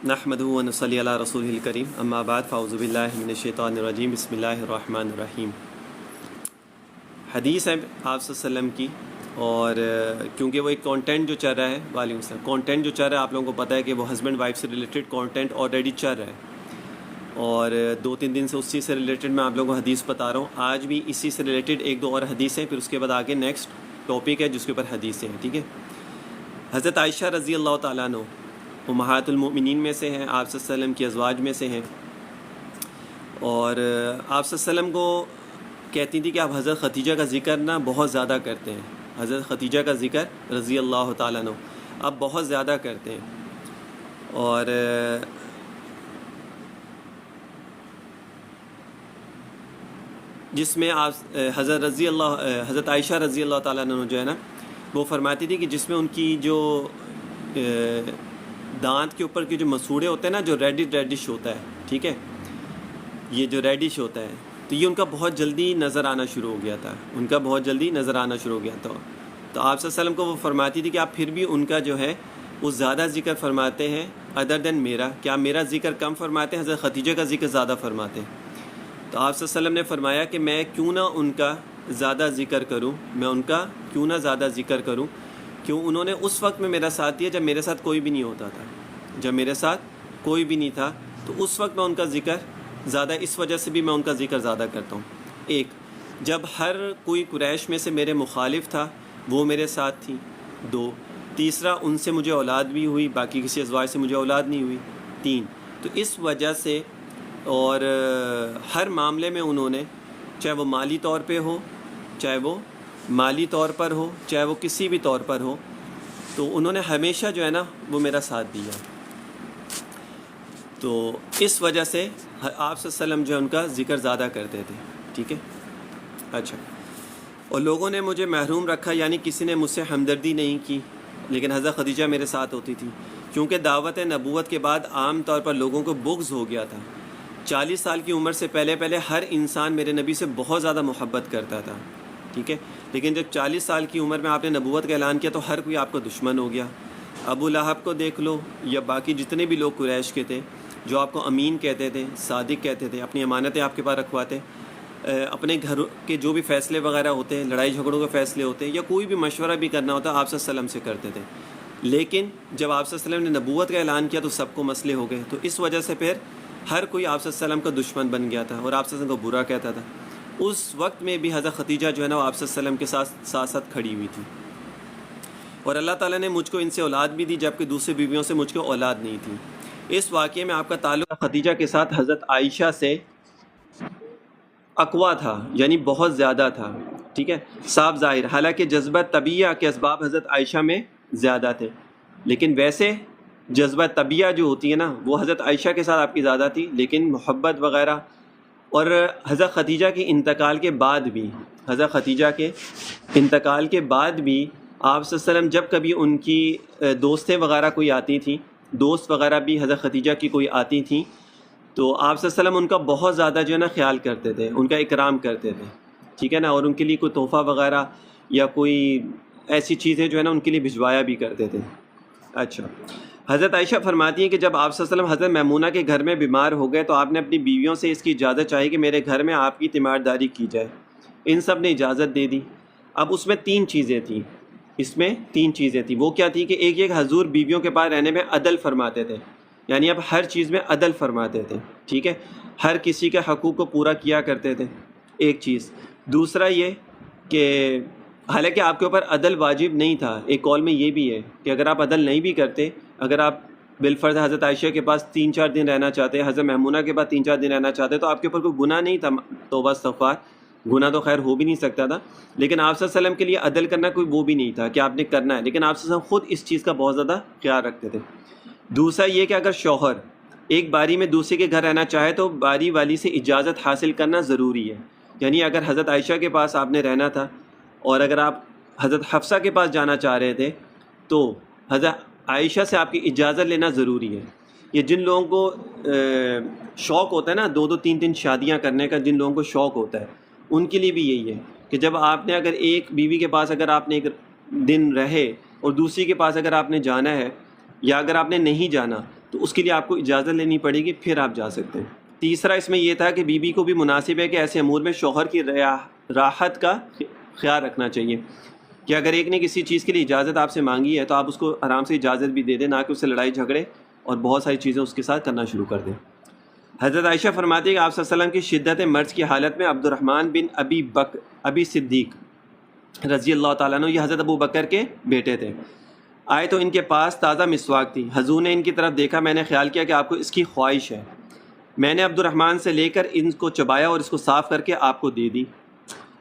نحمدہ و نصلی علی رسولہ الکریم اما بعد فاعوذ باللہ من الشیطان الرجیم بسم اللہ الرحمن الرحیم۔ حدیث ہے آپ صلی اللہ علیہ وسلم کی، اور کیونکہ وہ ایک کانٹینٹ جو چل رہا ہے، وعلیکم السلام، کانٹینٹ جو چل رہا ہے آپ لوگوں کو پتہ ہے کہ وہ ہسبینڈ وائف سے ریلیٹڈ کانٹینٹ آلریڈی چل رہا ہے، اور 2-3 دن سے اسی سے ریلیٹڈ میں آپ لوگوں کو حدیث بتا رہا ہوں۔ آج بھی اسی سے ریلیٹڈ 1-2 اور حدیثیں، پھر اس کے بعد آگے نیکسٹ ٹاپک ہے جس کے اوپر حدیثیں ہیں، ٹھیک ہے۔ حضرت عائشہ رضی اللہ تعالیٰ عنہ امہات المؤمنین میں سے ہیں، آپ صلی اللہ علیہ وسلم کی ازواج میں سے ہیں، اور آپ صلی اللہ علیہ وسلم کو کہتی تھی کہ آپ حضرت خدیجہ کا ذکر نا بہت زیادہ کرتے ہیں، حضرت خدیجہ کا ذکر رضی اللہ تعالیٰ عنہ آپ بہت زیادہ کرتے ہیں، اور جس میں آپ حضرت عائشہ رضی اللہ تعالیٰ عنہ جو ہے نا وہ فرماتی تھی کہ جس میں ان کی جو دانت کے اوپر کے جو مسوڑے ہوتے ہیں نا، جو ریڈش ہوتا ہے، ٹھیک ہے، یہ جو ریڈش ہوتا ہے تو یہ ان کا بہت جلدی نظر آنا شروع ہو گیا تھا، ان کا بہت جلدی نظر آنا شروع ہو گیا تھا۔ تو آپ صلی اللہ علیہ وسلم کو وہ فرماتی تھی کہ آپ پھر بھی ان کا جو ہے وہ زیادہ ذکر فرماتے ہیں ادر دین میرا، کیا میرا ذکر کم فرماتے ہیں، حضرت خدیجہ کا ذکر زیادہ فرماتے ہیں؟ تو آپ صلی اللہ علیہ وسلم نے فرمایا کہ میں کیوں نہ ان کا زیادہ ذکر کروں، میں ان کا کیوں نہ زیادہ ذکر کروں، کیوں انہوں نے اس وقت میں میرا ساتھ دیا جب میرے ساتھ کوئی بھی نہیں ہوتا تھا، جب میرے ساتھ کوئی بھی نہیں تھا، تو اس وقت میں ان کا ذکر زیادہ، اس وجہ سے بھی میں ان کا ذکر زیادہ کرتا ہوں۔ ایک، جب ہر کوئی قریش میں سے میرے مخالف تھا وہ میرے ساتھ تھی۔ 2، تیسرا ان سے مجھے اولاد بھی ہوئی، باقی کسی ازواج سے مجھے اولاد نہیں ہوئی۔ 3، تو اس وجہ سے اور ہر معاملے میں انہوں نے، چاہے وہ مالی طور پہ ہو، چاہے وہ مالی طور پر ہو، چاہے وہ کسی بھی طور پر ہو، تو انہوں نے ہمیشہ جو ہے نا وہ میرا ساتھ دیا۔ تو اس وجہ سے آپ صلی اللہ علیہ وسلم جو ہے ان کا ذکر زیادہ کرتے تھے، ٹھیک ہے۔ اچھا، اور لوگوں نے مجھے محروم رکھا، یعنی کسی نے مجھ سے ہمدردی نہیں کی، لیکن حضرت خدیجہ میرے ساتھ ہوتی تھی، کیونکہ دعوت نبوت کے بعد عام طور پر لوگوں کو بغض ہو گیا تھا۔ 40 سال کی عمر سے پہلے ہر انسان میرے نبی سے بہت زیادہ محبت کرتا تھا، ٹھیک ہے، لیکن جب 40 سال کی عمر میں آپ نے نبوت کا اعلان کیا تو ہر کوئی آپ کا دشمن ہو گیا۔ ابو لہب کو دیکھ لو، یا باقی جتنے بھی لوگ قریش کے تھے جو آپ کو امین کہتے تھے، صادق کہتے تھے، اپنی امانتیں آپ کے پاس رکھواتے، اپنے گھر کے جو بھی فیصلے وغیرہ ہوتے ہیں، لڑائی جھگڑوں کے فیصلے ہوتے ہیں، یا کوئی بھی مشورہ بھی کرنا ہوتا آپ صلی اللہ علیہ وسلم سے کرتے تھے، لیکن جب آپ صلی اللہ علیہ وسلم نے نبوت کا اعلان کیا تو سب کو مسئلے ہو گئے، تو اس وجہ سے پھر ہر کوئی آپ صلی اللہ علیہ وسلم کا دشمن بن گیا تھا اور آپ صلی اللہ علیہ وسلم کو برا کہتا تھا۔ اس وقت میں بھی حضرت خدیجہ جو ہے نا وہ آپ صلی اللہ علیہ وسلم کے ساتھ کھڑی ہوئی تھی، اور اللہ تعالیٰ نے مجھ کو ان سے اولاد بھی دی، جبکہ دوسری بیویوں سے مجھ کو اولاد نہیں تھی۔ اس واقعے میں آپ کا تعلق خدیجہ کے ساتھ حضرت عائشہ سے اقوا تھا، یعنی بہت زیادہ تھا، ٹھیک ہے، صاف ظاہر، حالانکہ جذبہ طبیعہ کے اسباب حضرت عائشہ میں زیادہ تھے، لیکن ویسے جذبہ طبیعہ جو ہوتی ہے نا وہ حضرت عائشہ کے ساتھ آپ کی زیادہ تھی، لیکن محبت وغیرہ، اور حضرت خدیجہ کے انتقال کے بعد بھی، حضرت خدیجہ کے انتقال کے بعد بھی آپ صلی اللہ علیہ وسلم جب کبھی ان کی دوستیں وغیرہ کوئی آتی تھیں، دوست وغیرہ بھی حضرت خدیجہ کی کوئی آتی تھیں، تو آپ صلی اللہ علیہ وسلم ان کا بہت زیادہ جو ہے نا خیال کرتے تھے، ان کا اکرام کرتے تھے، ٹھیک ہے نا، اور ان کے لیے کوئی تحفہ وغیرہ یا کوئی ایسی چیزیں جو ہے نا ان کے لیے بھجوایا بھی کرتے تھے۔ اچھا، حضرت عائشہ فرماتی ہیں کہ جب آپ صلی اللہ علیہ وسلم حضرت میمونہ کے گھر میں بیمار ہو گئے تو آپ نے اپنی بیویوں سے اس کی اجازت چاہی کہ میرے گھر میں آپ کی تیمارداری کی جائے، ان سب نے اجازت دے دی۔ اب اس میں 3 چیزیں تھیں، اس میں 3 چیزیں تھیں، وہ کیا تھی کہ ایک حضور بیویوں کے پاس رہنے میں عدل فرماتے تھے، یعنی اب ہر چیز میں عدل فرماتے تھے، ٹھیک ہے، ہر کسی کے حقوق کو پورا کیا کرتے تھے، ایک چیز۔ دوسرا یہ کہ حالانکہ آپ کے اوپر عدل واجب نہیں تھا، ایک قول میں یہ بھی ہے کہ اگر آپ عدل نہیں بھی کرتے، اگر آپ بالفرض حضرت عائشہ کے پاس 3-4 دن رہنا چاہتے، حضرت میمونہ کے پاس 3-4 دن رہنا چاہتے تو آپ کے اوپر کوئی گناہ نہیں تھا، توبہ استغفار، گناہ تو خیر ہو بھی نہیں سکتا تھا، لیکن آپ صلی اللہ علیہ وسلم کے لیے عدل کرنا کوئی وہ بھی نہیں تھا کہ آپ نے کرنا ہے، لیکن آپ صلی اللہ علیہ وسلم خود اس چیز کا بہت زیادہ خیال رکھتے تھے۔ دوسرا یہ کہ اگر شوہر ایک باری میں دوسرے کے گھر رہنا چاہے تو باری والی سے اجازت حاصل کرنا ضروری ہے، یعنی اگر حضرت عائشہ کے پاس آپ نے رہنا تھا اور اگر آپ حضرت حفصہ کے پاس جانا چاہ رہے تھے تو حضرت عائشہ سے آپ کی اجازت لینا ضروری ہے۔ یہ جن لوگوں کو شوق ہوتا ہے نا 2-3 شادیاں کرنے کا، جن لوگوں کو شوق ہوتا ہے ان کے لیے بھی یہی ہے کہ جب آپ نے اگر ایک بیوی کے پاس اگر آپ نے ایک دن رہے اور دوسری کے پاس اگر آپ نے جانا ہے، یا اگر آپ نے نہیں جانا تو اس کے لیے آپ کو اجازت لینی پڑے گی، پھر آپ جا سکتے ہیں۔ تیسرا اس میں یہ تھا کہ بیوی کو بھی مناسب ہے کہ ایسے امور میں شوہر کی راحت کا خیال رکھنا چاہیے، کہ اگر ایک نے کسی چیز کے لیے اجازت آپ سے مانگی ہے تو آپ اس کو آرام سے اجازت بھی دے دیں، نہ کہ اس سے لڑائی جھگڑے اور بہت ساری چیزیں اس کے ساتھ کرنا شروع کر دیں۔ حضرت عائشہ فرماتی ہے کہ آپ صلی اللہ علیہ وسلم کی شدت مرض کی حالت میں عبد الرحمن بن ابی صدیق رضی اللہ تعالیٰ عنہ، یہ حضرت ابو بکر کے بیٹے تھے، آئے تو ان کے پاس تازہ مسواک تھی۔ حضور نے ان کی طرف دیکھا، میں نے خیال کیا کہ آپ کو اس کی خواہش ہے، میں نے عبد الرحمن سے لے کر ان کو چبایا اور اس کو صاف کر کے آپ کو دے دی۔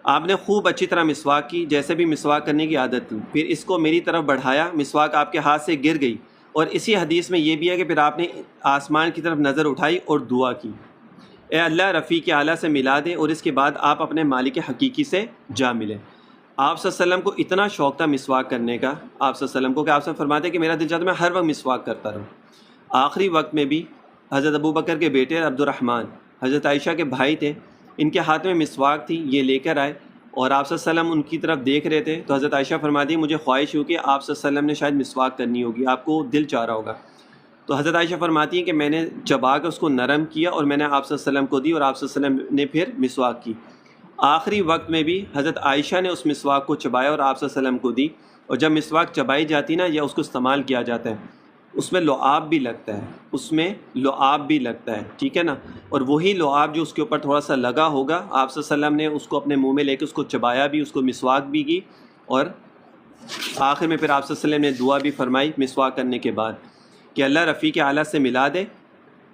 آپ نے خوب اچھی طرح مسواک کی، جیسے بھی مسواک کرنے کی عادت تھی، پھر اس کو میری طرف بڑھایا، مسواک آپ کے ہاتھ سے گر گئی، اور اسی حدیث میں یہ بھی ہے کہ پھر آپ نے آسمان کی طرف نظر اٹھائی اور دعا کی، اے اللہ رفیق اعلیٰ سے ملا دے، اور اس کے بعد آپ اپنے مالک حقیقی سے جا ملے۔ آپ صلی اللہ علیہ وسلم کو اتنا شوق تھا مسواک کرنے کا، آپ صلی اللہ علیہ وسلم کو، کہ آپ سے فرماتے کہ میرا دل چاہتا میں ہر وقت مسواک کرتا رہوں۔ آخری وقت میں بھی حضرت ابو بکر کے بیٹے عبد الرحمن حضرت عائشہ کے بھائی تھے، ان کے ہاتھ میں مسواک تھی، یہ لے کر آئے اور آپ صلی اللہ علیہ وسلم ان کی طرف دیکھ رہے تھے، تو حضرت عائشہ فرماتی مجھے خواہش ہوئی کہ آپ صلی اللہ علیہ وسلم نے شاید مسواک کرنی ہوگی، آپ کو دل چاہ رہا ہوگا۔ تو حضرت عائشہ فرماتی ہیں کہ میں نے چبا کر اس کو نرم کیا اور میں نے آپ صلی اللہ علیہ وسلم کو دی، اور آپ صلی اللہ علیہ وسلم نے پھر مسواک کی۔ آخری وقت میں بھی حضرت عائشہ نے اس مسواک کو چبایا اور آپ صلی اللہ علیہ وسلم کو دی، اور جب مسواک چبائی جاتی نا یا اس کو استعمال کیا جاتا ہے، اس میں لعاب بھی لگتا ہے، اس میں لعاب بھی لگتا ہے، ٹھیک ہے نا، اور وہی لعاب جو اس کے اوپر تھوڑا سا لگا ہوگا، آپ صلی اللہ علیہ وسلم نے اس کو اپنے منہ میں لے کے اس کو چبایا بھی، اس کو مسواک بھی کی، اور آخر میں پھر آپ صلی اللہ علیہ وسلم نے دعا بھی فرمائی مسواک کرنے کے بعد کہ اللہ رفیق اعلیٰ سے ملا دے،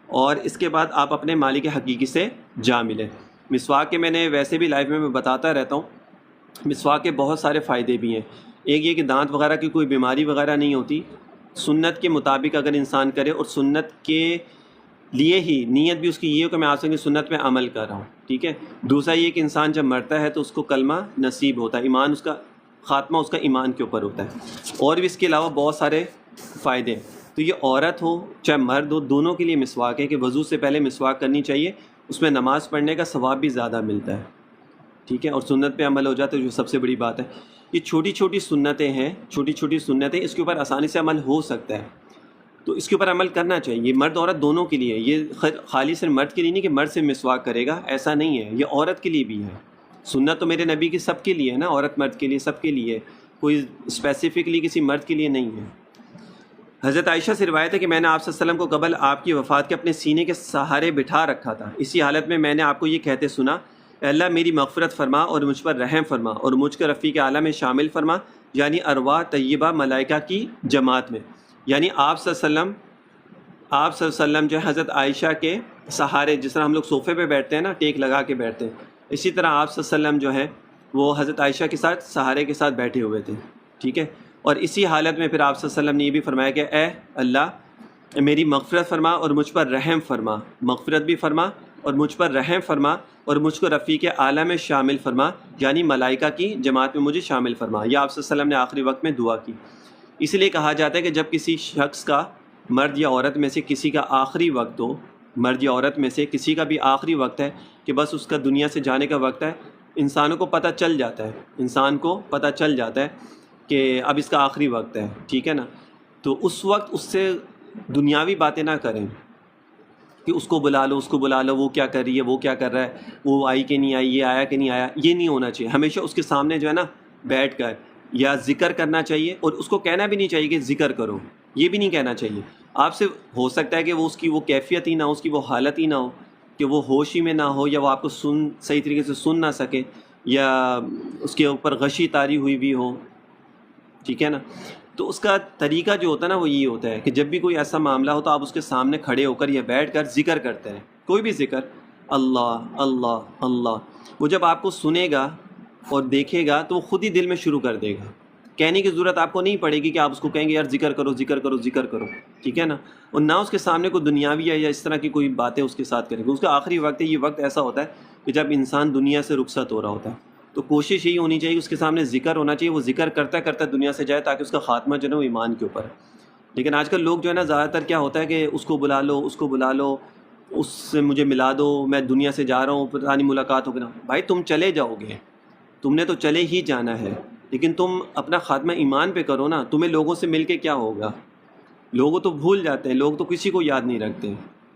اور اس کے بعد آپ اپنے مالک حقیقی سے جا ملے۔ مسواک کے میں نے ویسے بھی لائف میں بتاتا رہتا ہوں، مسواک کے بہت سارے فائدے بھی ہیں۔ ایک یہ کہ دانت وغیرہ کی کوئی بیماری وغیرہ نہیں ہوتی، سنت کے مطابق اگر انسان کرے، اور سنت کے لیے ہی نیت بھی اس کی یہ ہو کہ میں آپ سے سنت میں عمل کر رہا ہوں، ٹھیک ہے۔ دوسرا یہ کہ انسان جب مرتا ہے تو اس کو کلمہ نصیب ہوتا ہے، ایمان اس کا خاتمہ اس کا ایمان کے اوپر ہوتا ہے، اور بھی اس کے علاوہ بہت سارے فائدے ہیں۔ تو یہ عورت ہو چاہے مرد ہو، دونوں کے لیے مسواک ہے کہ وضو سے پہلے مسواک کرنی چاہیے، اس میں نماز پڑھنے کا ثواب بھی زیادہ ملتا ہے، ٹھیک ہے، اور سنت پہ عمل ہو جاتا ہے جو سب سے بڑی بات ہے۔ یہ چھوٹی چھوٹی سنتیں ہیں، چھوٹی چھوٹی سنتیں، اس کے اوپر آسانی سے عمل ہو سکتا ہے، تو اس کے اوپر عمل کرنا چاہیے۔ یہ مرد عورت دونوں کے لیے، یہ خالی صرف مرد کے لیے نہیں کہ مرد سے مسواک کرے گا، ایسا نہیں ہے، یہ عورت کے لیے بھی ہے۔ سنت تو میرے نبی کی سب کے لیے ہے نا، عورت مرد کے لیے، سب کے لیے، کوئی اسپیسیفکلی کسی مرد کے لیے نہیں ہے۔ حضرت عائشہ سے روایت ہے کہ میں نے آپ صلی اللہ علیہ وسلم کو قبل آپ کی وفات کے اپنے سینے کے سہارے بٹھا رکھا تھا، اسی حالت میں میں نے آپ کو یہ کہتے سنا، اے اللہ میری مغفرت فرما اور مجھ پر رحم فرما اور مجھ کو رفیق اعلیٰ میں شامل فرما، یعنی ارواح طیبہ ملائکہ کی جماعت میں، یعنی آپ صلی اللہ علیہ وسلم جو ہے حضرت عائشہ کے سہارے، جس طرح ہم لوگ صوفے پہ بیٹھتے ہیں نا، ٹیک لگا کے بیٹھتے ہیں، اسی طرح آپ صلی اللہ علیہ وسلم جو ہے وہ حضرت عائشہ کے ساتھ سہارے کے ساتھ بیٹھے ہوئے تھے، ٹھیک ہے۔ اور اسی حالت میں پھر آپ صلی اللہ علیہ وسلم نے یہ بھی فرمایا کہ اے اللہ میری مغفرت فرما اور مجھ پر رحم فرما، مغفرت بھی فرما اور مجھ پر رحم فرما اور مجھ کو رفیق اعلیٰ میں شامل فرما، یعنی ملائکہ کی جماعت میں مجھے شامل فرما۔ یہ آپ صلی اللہ علیہ وسلم نے آخری وقت میں دعا کی۔ اس لیے کہا جاتا ہے کہ جب کسی شخص کا، مرد یا عورت میں سے کسی کا آخری وقت ہو، مرد یا عورت میں سے کسی کا بھی آخری وقت ہے کہ بس اس کا دنیا سے جانے کا وقت ہے، انسانوں کو پتہ چل جاتا ہے، انسان کو پتہ چل جاتا ہے کہ اب اس کا آخری وقت ہے، ٹھیک ہے نا، تو اس وقت اس سے دنیاوی باتیں نہ کریں کہ اس کو بلا لو، اس کو بلا لو، وہ کیا کر رہی ہے، وہ کیا کر رہا ہے، وہ آئی کہ نہیں آئی، یہ آیا کہ نہیں آیا، یہ نہیں ہونا چاہیے۔ ہمیشہ اس کے سامنے جو ہے نا بیٹھ کر یا ذکر کرنا چاہیے، اور اس کو کہنا بھی نہیں چاہیے کہ ذکر کرو، یہ بھی نہیں کہنا چاہیے۔ آپ سے ہو سکتا ہے کہ وہ اس کی وہ کیفیت ہی نہ ہو، اس کی وہ حالت ہی نہ ہو، کہ وہ ہوش ہی میں نہ ہو، یا وہ آپ کو صحیح طریقے سے سن نہ سکے، یا اس کے اوپر غشی طاری ہوئی بھی ہو، ٹھیک ہے نا۔ تو اس کا طریقہ جو ہوتا ہے نا وہ یہ ہوتا ہے کہ جب بھی کوئی ایسا معاملہ ہو تو آپ اس کے سامنے کھڑے ہو کر یا بیٹھ کر ذکر کرتے ہیں، کوئی بھی ذکر، اللہ اللہ اللہ۔ وہ جب آپ کو سنے گا اور دیکھے گا تو وہ خود ہی دل میں شروع کر دے گا، کہنے کی ضرورت آپ کو نہیں پڑے گی کہ آپ اس کو کہیں گے یار ذکر کرو ذکر کرو ذکر کرو، ٹھیک ہے نا، اور نہ اس کے سامنے کوئی دنیاوی یا اس طرح کی کوئی باتیں اس کے ساتھ کریں گے۔ اس کا آخری وقت ہے، یہ وقت ایسا ہوتا ہے کہ جب انسان دنیا سے رخصت ہو رہا ہوتا ہے، تو کوشش یہی ہونی چاہیے کہ اس کے سامنے ذکر ہونا چاہیے، وہ ذکر کرتا کرتا دنیا سے جائے تاکہ اس کا خاتمہ جو ہے وہ ایمان کے اوپر ہے۔ لیکن آج کل لوگ جو ہے نا زیادہ تر کیا ہوتا ہے کہ اس کو بلا لو، اس کو بلا لو، اس سے مجھے ملا دو، میں دنیا سے جا رہا ہوں، پتہ نہیں ملاقات ہوگی نا۔ بھائی تم چلے جاؤ گے، تم نے تو چلے ہی جانا ہے، لیکن تم اپنا خاتمہ ایمان پہ کرو نا، تمہیں لوگوں سے مل کے کیا ہوگا؟ لوگوں تو بھول جاتے ہیں، لوگ تو کسی کو یاد نہیں رکھتے،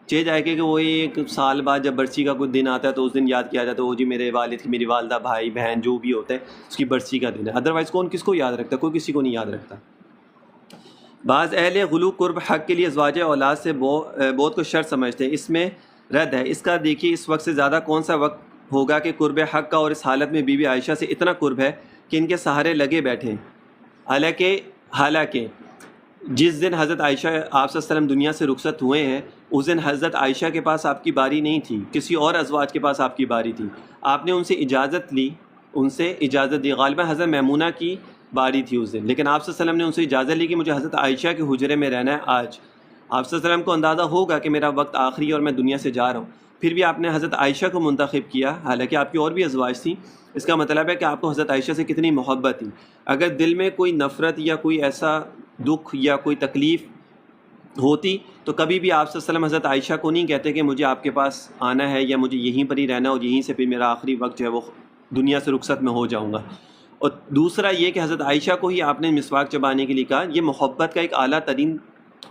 چہ جائے کہ وہ ایک سال بعد جب برسی کا کوئی دن آتا ہے تو اس دن یاد کیا جاتا ہے، وہ جی میرے والد میری والدہ بھائی بہن جو بھی ہوتا ہے اس کی برسی کا دن ہے، ادروائز کون کس کو یاد رکھتا ہے؟ کوئی کسی کو نہیں یاد رکھتا۔ بعض اہل غلو قرب حق کے لیے ازواج اولاد سے بہت کو شرط سمجھتے ہیں، اس میں رد ہے۔ اس کا دیکھیے اس وقت سے زیادہ کون سا وقت ہوگا کہ قرب حق کا، اور اس حالت میں بی بی عائشہ سے اتنا قرب ہے کہ ان کے سہارے لگے بیٹھے ہیں۔ حالانکہ جس دن حضرت عائشہ آپ صلی اللہ علیہ وسلم دنیا سے رخصت ہوئے ہیں اس دن حضرت عائشہ کے پاس آپ کی باری نہیں تھی، کسی اور ازواج کے پاس آپ کی باری تھی، آپ نے ان سے اجازت لی، ان سے اجازت دی، غالباً حضرت میمونہ کی باری تھی اس دن، لیکن آپ صلی اللہ علیہ وسلم نے ان سے اجازت لی کہ مجھے حضرت عائشہ کے حجرے میں رہنا ہے آج۔ آپ صلی اللہ علیہ وسلم کو اندازہ ہوگا کہ میرا وقت آخری ہے اور میں دنیا سے جا رہا ہوں، پھر بھی آپ نے حضرت عائشہ کو منتخب کیا، حالانکہ آپ کی اور بھی ازواج تھیں۔ اس کا مطلب ہے کہ آپ کو حضرت عائشہ سے کتنی محبت تھی۔ اگر دل میں کوئی نفرت یا کوئی ایسا دکھ یا کوئی تکلیف ہوتی تو کبھی بھی آپ صلی اللہ علیہ وسلم حضرت عائشہ کو نہیں کہتے کہ مجھے آپ کے پاس آنا ہے یا مجھے یہیں پر ہی رہنا اور یہیں سے پھر میرا آخری وقت جو ہے وہ دنیا سے رخصت میں ہو جاؤں گا۔ اور دوسرا یہ کہ حضرت عائشہ کو ہی آپ نے مسواک چبانے کے لیے کہا، یہ محبت کا ایک اعلیٰ ترین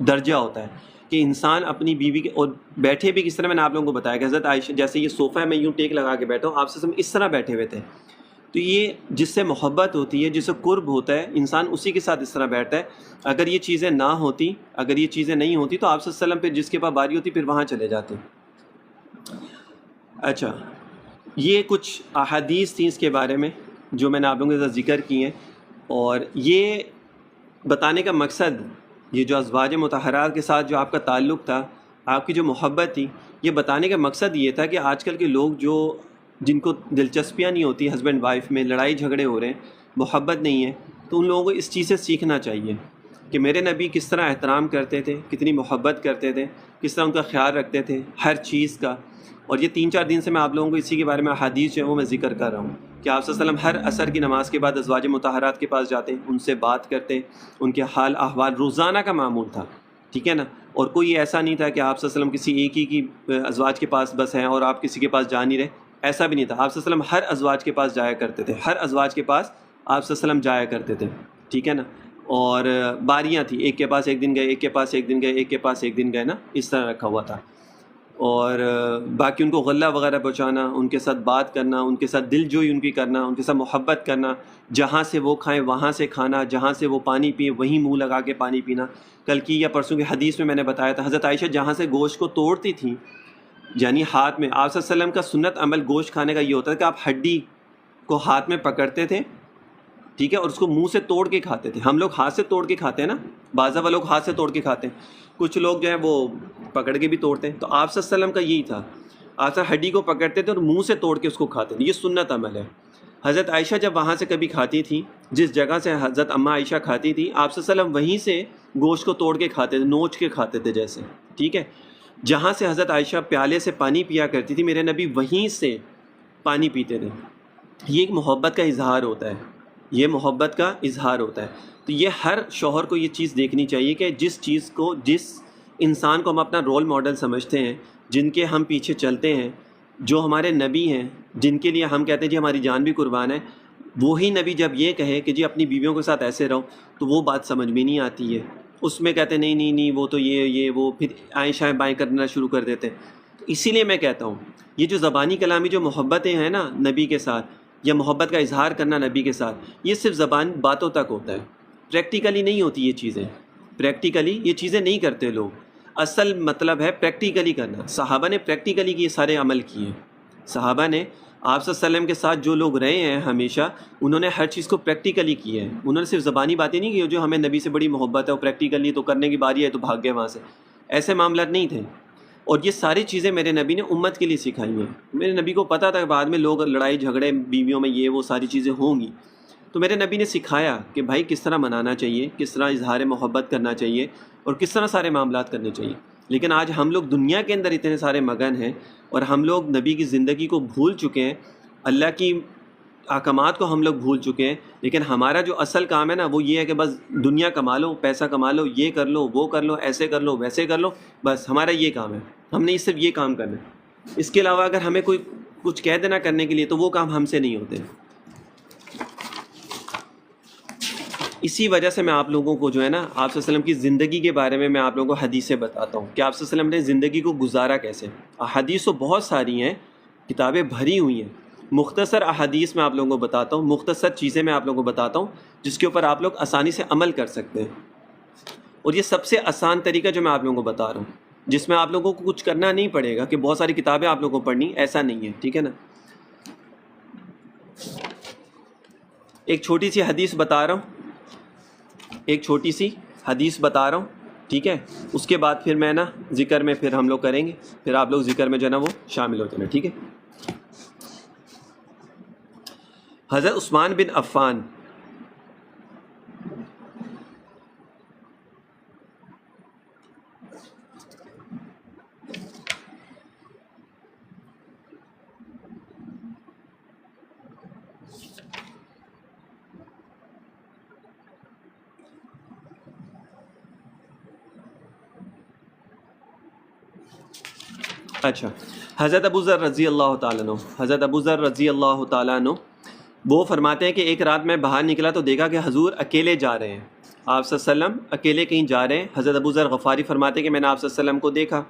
درجہ ہوتا ہے کہ انسان اپنی بیوی کے، اور بیٹھے بھی کس طرح، میں نے آپ لوگوں کو بتایا کہ حضرت عائشہ جیسے یہ صوفہ ہے میں یوں ٹیک لگا کے بیٹھا ہوں، آپ صلی اللہ علیہ وسلم اس طرح بیٹھے ہوئے تھے، تو یہ جس سے محبت ہوتی ہے، جس سے قرب ہوتا ہے، انسان اسی کے ساتھ اس طرح بیٹھتا ہے۔ اگر یہ چیزیں نہ ہوتی، اگر یہ چیزیں نہیں ہوتی تو آپ صلی اللہ علیہ وسلم پھر جس کے پاس باری ہوتی پھر وہاں چلے جاتے۔ اچھا، یہ کچھ احادیث تھیں اس کے بارے میں جو میں نے آپ لوگوں کے ساتھ ذکر کی ہیں، اور یہ بتانے کا مقصد، یہ جو ازواج مطہرات کے ساتھ جو آپ کا تعلق تھا، آپ کی جو محبت تھی، یہ بتانے کا مقصد یہ تھا کہ آج کل کے لوگ جو جن کو دلچسپیاں نہیں ہوتی ہسبینڈ وائف میں، لڑائی جھگڑے ہو رہے ہیں، محبت نہیں ہے، تو ان لوگوں کو اس چیز سے سیکھنا چاہیے کہ میرے نبی کس طرح احترام کرتے تھے، کتنی محبت کرتے تھے، کس طرح ان کا خیال رکھتے تھے ہر چیز کا۔ اور یہ 3-4 دن سے میں آپ لوگوں کو اسی کے بارے میں احادیث جو ہے وہ میں ذکر کر رہا ہوں کہ آپ صلی اللہ علیہ وسلم ہر عصر کی نماز کے بعد ازواج مطہرات کے پاس جاتے، ان سے بات کرتے، ان کے حال احوال، روزانہ کا معمول تھا، ٹھیک ہے نا۔ اور کوئی ایسا نہیں تھا کہ آپ صلی اللہ علیہ وسلم کسی ایک ہی کی ازواج کے پاس بس ہیں اور آپ کسی کے پاس جا نہیں رہے، ایسا بھی نہیں تھا۔ آپ صلی اللہ علیہ وسلم ہر ازواج کے پاس جایا کرتے تھے، ہر ازواج کے پاس آپ صلی اللہ علیہ وسلم جایا کرتے تھے، ٹھیک ہے نا۔ اور باریاں تھیں، ایک کے پاس ایک دن گئے، ایک کے پاس ایک دن گئے، ایک کے پاس ایک دن گئے نا، اس طرح رکھا ہوا تھا۔ اور باقی ان کو غلہ وغیرہ پہنچانا، ان کے ساتھ بات کرنا، ان کے ساتھ دل جوئی ان کی کرنا، ان کے ساتھ محبت کرنا، جہاں سے وہ کھائیں وہاں سے کھانا، جہاں سے وہ پانی پئیں وہیں منہ لگا کے پانی پینا۔ کل کی یا پرسوں کی حدیث میں نے بتایا تھا، حضرت عائشہ جہاں سے گوشت کو توڑتی تھیں، یعنی ہاتھ میں، آپ صلی اللہ علیہ وسلم کا سنت عمل گوشت کھانے کا یہ ہوتا ہے کہ آپ ہڈی کو ہاتھ میں پکڑتے تھے، ٹھیک ہے، اور اس کو منہ سے توڑ کے کھاتے تھے۔ ہم لوگ ہاتھ سے توڑ کے کھاتے ہیں نا، بعض لوگ ہاتھ سے توڑ کے کھاتے ہیں، کچھ لوگ جو ہیں وہ پکڑ کے بھی توڑتے ہیں، تو آپ صلی اللہ علیہ وسلم کا یہی تھا، آپ ہڈی کو پکڑتے تھے اور منہ سے توڑ کے اس کو کھاتے تھے، یہ سنت عمل ہے۔ حضرت عائشہ جب وہاں سے کبھی کھاتی تھیں، جس جگہ سے حضرت اماں عائشہ کھاتی تھی، آپ صلی اللہ علیہ وسلم وہیں سے گوشت کو توڑ کے کھاتے تھے، نوچ کے کھاتے تھے جیسے، ٹھیک ہے۔ جہاں سے حضرت عائشہ پیالے سے پانی پیا کرتی تھی، میرے نبی وہیں سے پانی پیتے تھے۔ یہ ایک محبت کا اظہار ہوتا ہے، یہ محبت کا اظہار ہوتا ہے۔ تو یہ ہر شوہر کو یہ چیز دیکھنی چاہیے کہ جس چیز کو، جس انسان کو ہم اپنا رول ماڈل سمجھتے ہیں، جن کے ہم پیچھے چلتے ہیں، جو ہمارے نبی ہیں، جن کے لیے ہم کہتے ہیں جی ہماری جان بھی قربان ہے، وہی نبی جب یہ کہے کہ جی اپنی بیویوں کے ساتھ ایسے رہو، تو وہ بات سمجھ میں نہیں آتی ہے۔ اس میں کہتے ہیں نہیں نہیں نہیں وہ تو یہ وہ، پھر آئیں شائیں بائیں کرنا شروع کر دیتے ہیں۔ اسی لیے میں کہتا ہوں یہ جو زبانی کلامی جو محبتیں ہیں نا نبی کے ساتھ، یا محبت کا اظہار کرنا نبی کے ساتھ، یہ صرف زبان باتوں تک ہوتا ہے، پریکٹیکلی نہیں ہوتی یہ چیزیں، پریکٹیکلی یہ چیزیں نہیں کرتے لوگ۔ اصل مطلب ہے پریکٹیکلی کرنا۔ صحابہ نے پریکٹیکلی یہ سارے عمل کیے، صحابہ نے آپ صلی اللہ علیہ وسلم کے ساتھ جو لوگ رہے ہیں ہمیشہ، انہوں نے ہر چیز کو پریکٹیکلی کیا ہے، انہوں نے صرف زبانی باتیں نہیں کی جو ہمیں نبی سے بڑی محبت ہے اور پریکٹیکلی تو کرنے کی باری ہے تو بھاگ گئے وہاں سے، ایسے معاملات نہیں تھے۔ اور یہ ساری چیزیں میرے نبی نے امت کے لیے سکھائی ہیں۔ میرے نبی کو پتہ تھا کہ بعد میں لوگ لڑائی جھگڑے بیویوں میں یہ وہ ساری چیزیں ہوں گی، تو میرے نبی نے سکھایا کہ بھائی کس طرح منانا چاہیے، کس طرح اظہار محبت کرنا چاہیے، اور کس طرح سارے معاملات کرنے چاہیے۔ لیکن آج ہم لوگ دنیا کے اندر اتنے سارے مگن ہیں اور ہم لوگ نبی کی زندگی کو بھول چکے ہیں، اللہ کی احکامات کو ہم لوگ بھول چکے ہیں۔ لیکن ہمارا جو اصل کام ہے نا وہ یہ ہے کہ بس دنیا کما لو، پیسہ کما لو، یہ کر لو، وہ کر لو، ایسے کر لو، ویسے کر لو، بس ہمارا یہ کام ہے، ہم نے صرف یہ کام کرنا ہے۔ اس کے علاوہ اگر ہمیں کوئی کچھ کہہ دینا کرنے کے لیے تو وہ کام ہم سے نہیں ہوتے۔ اسی وجہ سے میں آپ لوگوں کو جو ہے نا آپ صلی اللہ علیہ وسلم کی زندگی کے بارے میں آپ لوگوں کو حدیثیں بتاتا ہوں کہ آپ صلی اللہ علیہ وسلم نے زندگی کو گزارا کیسے. احادیث تو بہت ساری ہیں، کتابیں بھری ہوئی ہیں. مختصر احادیث میں آپ لوگوں کو بتاتا ہوں، مختصر چیزیں میں آپ لوگوں کو بتاتا ہوں جس کے اوپر آپ لوگ آسانی سے عمل کر سکتے ہیں. اور یہ سب سے آسان طریقہ جو میں آپ لوگوں کو بتا رہا ہوں، جس میں آپ لوگوں کو کچھ کرنا نہیں پڑے گا کہ بہت ساری کتابیں آپ لوگوں کو پڑھنی، ایسا نہیں ہے. ٹھیک ہے نا. ایک چھوٹی سی حدیث بتا رہا ہوں، ٹھیک ہے. اس کے بعد پھر میں نا ذکر میں پھر ہم لوگ کریں گے، پھر آپ لوگ ذکر میں جو ہے نا وہ شامل ہوتے ہیں. ٹھیک ہے. حضرت عثمان بن عفان اچھا، حضرت ابو ذر رضی اللہ تعالیٰ عنہ وہ فرماتے ہیں کہ ایک رات میں باہر نکلا تو دیکھا کہ حضور اکیلے جا رہے ہیں. آپ صلی اللہ علیہ وسلم اکیلے کہیں جا رہے ہیں. حضرت ابو ذر غفاری فرماتے ہیں کہ میں نے آپ صلی اللہ علیہ وسلم کو دیکھا،